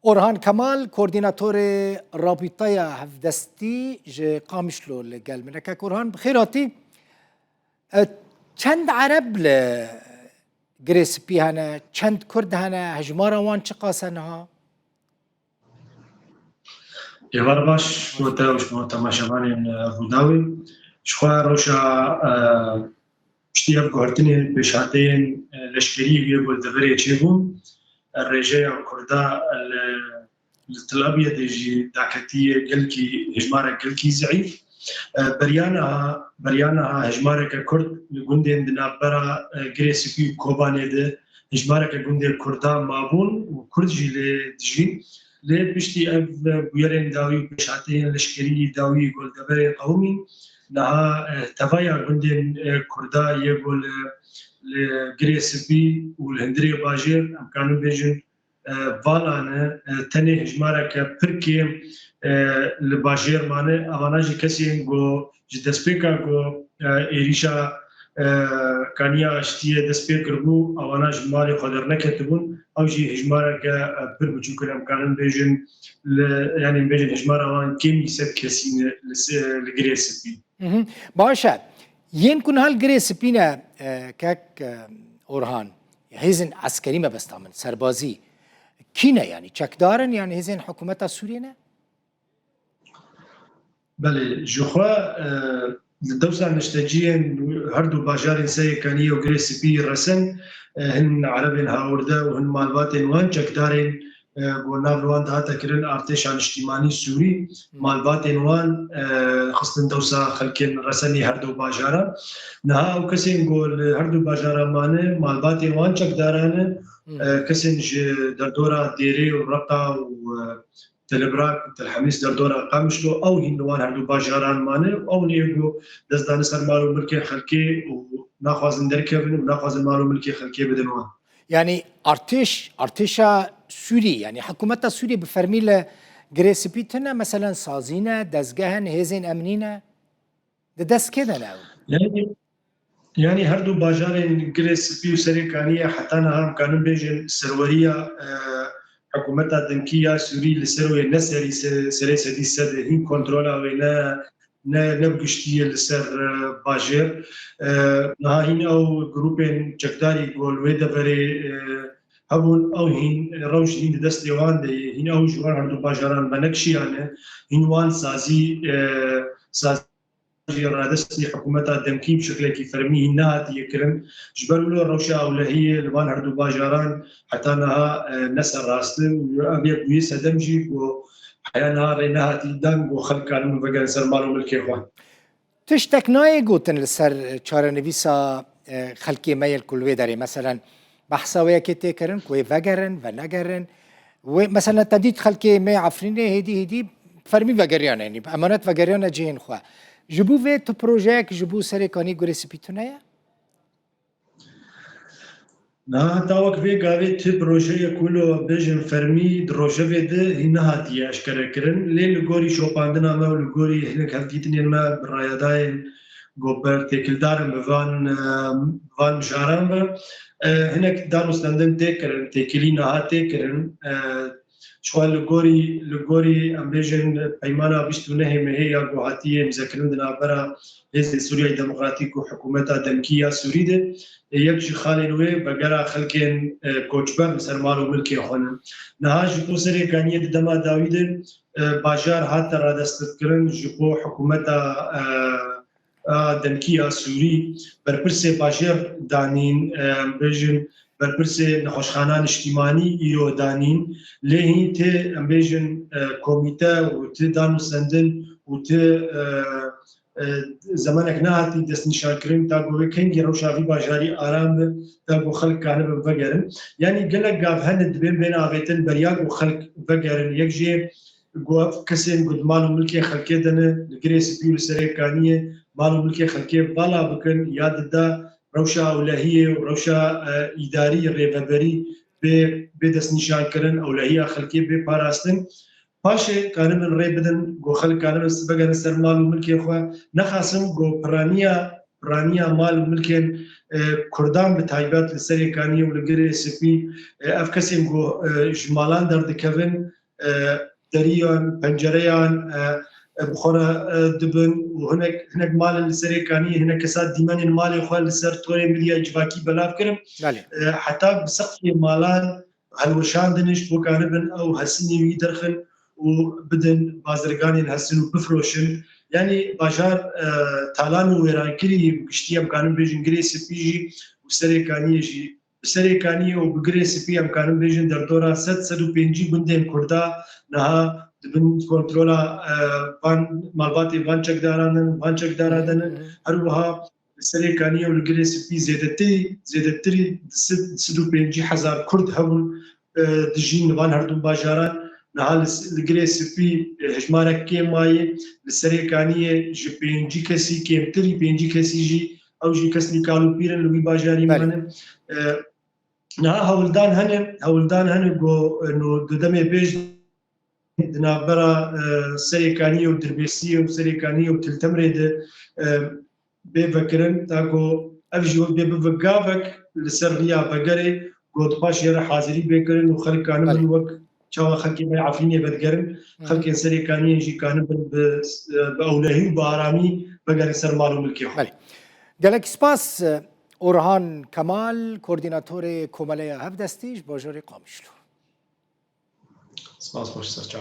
اورهان کمال کوردیناتور رابطه هفدستی ج قامشلو لقال منك اورهان بخيراتي چند عرب لجريسبي هنا چند كرد هنا هجمارا وان چقاسنها يوار باش وتاوش تماشاوان روداوي شخوا روشا اشتياب قهرتني بشاتين لشكري يقول دغري تشيبون الرجاء كردا الطلابية ديجي داكتية قلكي هجمارة قلكي ضعيف بريانا هجمارة كرد لقندين دنا برا جريسبي كوباني ده هجمارة كقندين كردا مابون وكرد جي لدجي لي بشتي اف بيرين داوي بشاتين لشكري داوي يقول دبري قومي لها تفايا قندين كردا يقول لجريسبي والهندري باجير كانوا بيجن فالانا تاني هجمارة كبركي لباجير مانه اواناجي كسين جو جدسبيكا جو إيريشا كانيا اشتيه دسبيكر بو اواناج مالي قدر نكتبون او جي هجمارة كبر بجوكر امكانن بيجن يعني بيجن هجمارة وان كيم يسد كسين لجريسبي باشا يمكن هالجريسبينا كاك اورهان هيزن عسكري ما بستعمل سربازي كينا يعني تشكدارن يعني هيزن حكومة السورية بله جوخوا الدوسة نشتجين هردو باجارين سيكانية وغريسبي رسن هن عربين هاوردا وهن مالباتين وان تشكدارين قولنا بلوان دهاتا كرن ارتش عن اجتماعي سوري مالباتين وان خصن دوسة خلقين رسني هردو باجارا نها او كسين قول هردو باجارا مانه مالباتين وان تشكداران كسين دردورا ديري ورقا وتلبراك تلحميس دردورا قامشلو او هندوان هردو باجاران مانه او نيجو دزدان سر مالو ملكي خلقي وناخوازن دركبن وناخوازن مالو ملكي خلقي بدنوان يعني ارتشا سوري يعني حكومة سوريا بفرميل جريسبيتنا مثلا صازينة دزجهن هيزن امنينة دس كده ناو يعني هردو باجارين جريسبي وسريكانية حتى نهم كانوا بيجن سرورية حكومة دنكية سوري لسروي نسري سري سدي سد هين كنترولا ولا نبقشتيه لسر باجر نهاين او جروبين جكداري جول ويدا بري هبون او هين روش هين دست ديوان دي هين او جوار هردو باجران بنكشي يعني هين وان سازي رادستي حكومتها دمكي بشكل كي فرمي هنات يكرم جبلوا روشا اولهيه لبان هردو باجران حتى انها نسر راستن وابي بيس دمجي وحيانا رينها تيدان وخلق كانوا بقى سر مالو ملكي اخوان تشتك ناي قوتن لسر چارنويسا خلقي ميل كل داري مثلا بحثاويه كي كرن كوي فغرن ونغرن ومثلا تديد خلقي مي عفرينه هدي فرمي فغريان يعني امانات فغريان جين خو جبو في تو بروجيك جبو سريكاني غريسبيتونايا نا تاوك في قاوي تي بروجي كله بيجن فرمي دروجه في ده هنا هاتي اشكر كرن لين غوري شوباندنا ما والغوري هناك هديتني ما برايداين غوبر تكلدار فان جارم هناك دارو ستاندن تكرن تكلينا هاتكرن شوال لغوري امبيجن ايمانا بيشتونه هي غواتيه مذكرندنا برا هز سوريا الديمقراطيك وحكومتها دمكيه سوريده يكشي خالنوي بقرا خلكين كوتشبر مسر مالو ملكي خون نهاج توسري كانيه دما داوود باجار حتى رادستكرن جو حكومتها دمكيه سوري برپرسه باجر دانين امبيجن برپرسه نخوشخانان اجتماعي ايرو دانين لهي تي امبيجن كوميتا وتي دانو سندن وتي زمانك نهاتي دست نشاكرين تاقو كنجي روشافي باجاري آرام تاقو خلق كانوا بفقرن يعني قلق قاف هند بين آغيتن برياق وخلق بفقرن يكجي قواف كسين قد مالو ملكي خلقي دانا لقريس بيو لسريكانية مالو ملكي خلقي بالا بكن ياد دا روشا أولهية وروشا إداري ريفابري بدست نشاكرين أولهية خلقي بباراستن باشه كانوا من ريبدن جو خلق كانوا بقى نسر مال ملكي اخوة نخاسم جو برانيا مال ملكين کوردان به تایبەت لە سەرێکانی و لە گرێ سپی ئەف کەسێن گۆ ژمالان دەردەکەون دەریان پەنجەرەیان بخۆرە دبن و هەنێک مالن لە سەرێکانی هەنێک کەسا دیمەنێن ماڵی خۆ لەسەر تۆرێ ملیای جواکی بەلاف کردم حتا بسەقفی مالان هەلوەشاندنش بۆکانە بن ئەو هەسنی وی دەرخن و بدن بازرگانên هەسن و بفرۆشن یعنی باژار تالان و وێرانکری گشتی ئەمکانم بێژن گرێ سپیژی و سەرێکانیەژی سەرێکانیە و بگرێ سپی ئەمکانم بێژن دەردۆرا 150 گوندên کووردا نەها دبن کۆنترۆلا مالباتê van çekdaranin van çekdaradin هەروەها سەرێکانیە و لە گرێ سپی زێدەتری 150,000 کورد هەبوون دژین وان هەردوو باژاران نها li girê spî hejmarek kêm maye li Serêkaniyê ji 5 kesî kêmtirî 5 kesî jî ew jî kesnî kalûpîrin li wî bajarî manin niha hewildan hene got di demê pêş di navbera Serêkaniyê û Dirbêsiyê û Serêkaniyê û Tiltemirê de bê vekirin ta ku ev jî wek bê bibe gavek li ser rêya vegerê got paş yere hazirî bêkirin û xelkanin bin wek çawa xelkê me Efrînê vedigerin xelkên Serêkaniyê jî kanin bin bi ewlehî û bi aramî vegerin ser mal û milkê xwe. Gelek spas Orhan Kemal koordinatörê Komeleya Hevdestî ji bajarê Qamişlo. Spas baş ser